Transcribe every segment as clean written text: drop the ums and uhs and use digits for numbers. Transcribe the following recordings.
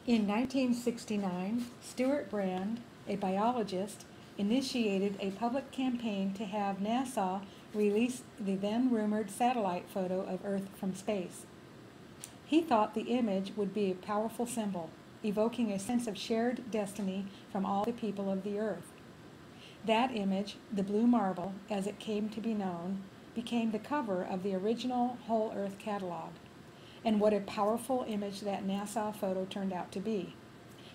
In 1969, Stuart Brand, a biologist, initiated a public campaign to have NASA release the then-rumored satellite photo of Earth from space. He thought the image would be a powerful symbol, evoking a sense of shared destiny from all the people of the Earth. That image, the blue marble, as it came to be known, became the cover of the original Whole Earth catalog. And what a powerful image that NASA photo turned out to be.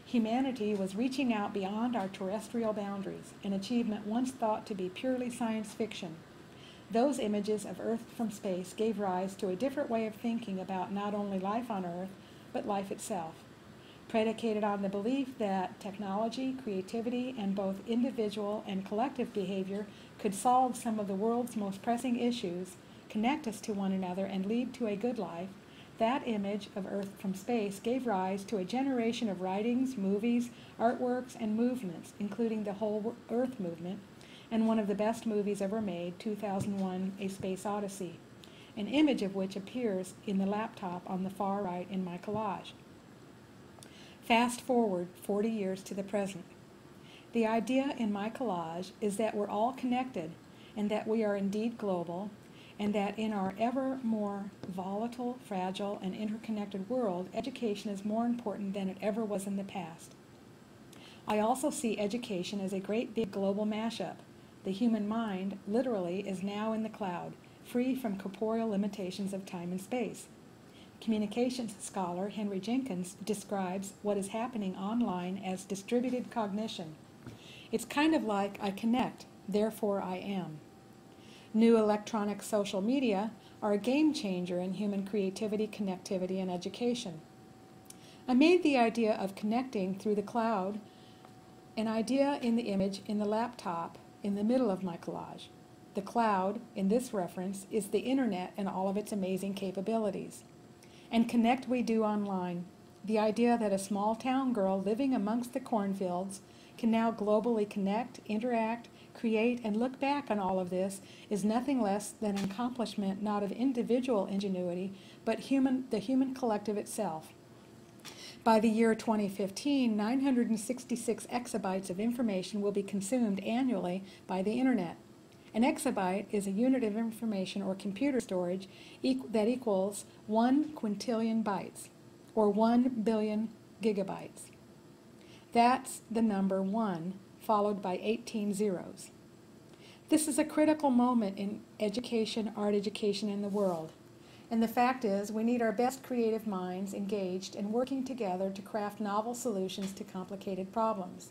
Humanity was reaching out beyond our terrestrial boundaries, an achievement once thought to be purely science fiction. Those images of Earth from space gave rise to a different way of thinking about not only life on Earth, but life itself, predicated on the belief that technology, creativity, and both individual and collective behavior could solve some of the world's most pressing issues, connect us to one another, and lead to a good life. That image of Earth from space gave rise to a generation of writings, movies, artworks, and movements, including the Whole Earth movement, and one of the best movies ever made, 2001: A Space Odyssey, an image of which appears in the laptop on the far right in my collage. Fast forward 40 years to the present. The idea in my collage is that we're all connected, and that we are indeed global, and that in our ever more volatile, fragile, and interconnected world, education is more important than it ever was in the past. I also see education as a great big global mashup. The human mind, literally, is now in the cloud, free from corporeal limitations of time and space. Communications scholar Henry Jenkins describes what is happening online as distributed cognition. It's kind of like I connect, therefore I am. New electronic social media are a game changer in human creativity, connectivity, and education. I made the idea of connecting through the cloud an idea in the image in the laptop in the middle of my collage. The cloud, in this reference, is the internet and all of its amazing capabilities. And connect we do online. The idea that a small town girl living amongst the cornfields can now globally connect, interact, create, and look back on all of this is nothing less than an accomplishment not of individual ingenuity, but the human collective itself. By the year 2015, 966 exabytes of information will be consumed annually by the internet. An exabyte is a unit of information or computer storage that equals 1 quintillion bytes, or 1 billion gigabytes. That's the number 1, followed by 18 zeros. This is a critical moment in education, art education in the world. And the fact is, we need our best creative minds engaged and working together to craft novel solutions to complicated problems.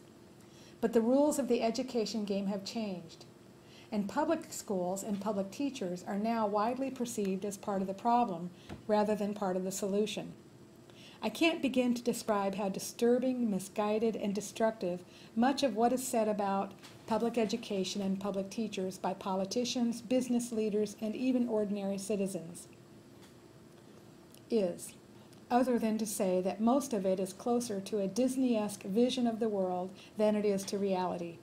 But the rules of the education game have changed, and public schools and public teachers are now widely perceived as part of the problem rather than part of the solution. I can't begin to describe how disturbing, misguided, and destructive much of what is said about public education and public teachers by politicians, business leaders, and even ordinary citizens is, other than to say that most of it is closer to a Disney-esque vision of the world than it is to reality.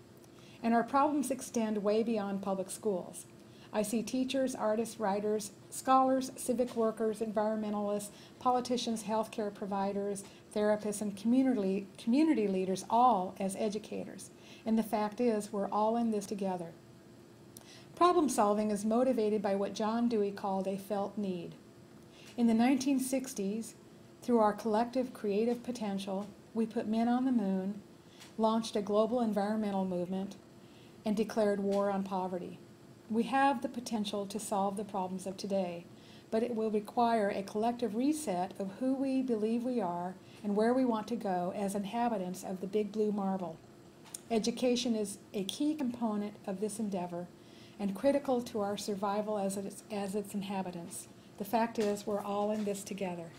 And our problems extend way beyond public schools. I see teachers, artists, writers, scholars, civic workers, environmentalists, politicians, healthcare providers, therapists, and community leaders all as educators. And the fact is, we're all in this together. Problem solving is motivated by what John Dewey called a felt need. In the 1960s, through our collective creative potential, we put men on the moon, launched a global environmental movement, and declared war on poverty. We have the potential to solve the problems of today, but it will require a collective reset of who we believe we are and where we want to go as inhabitants of the big blue marble. Education is a key component of this endeavor and critical to our survival as its inhabitants. The fact is, we're all in this together.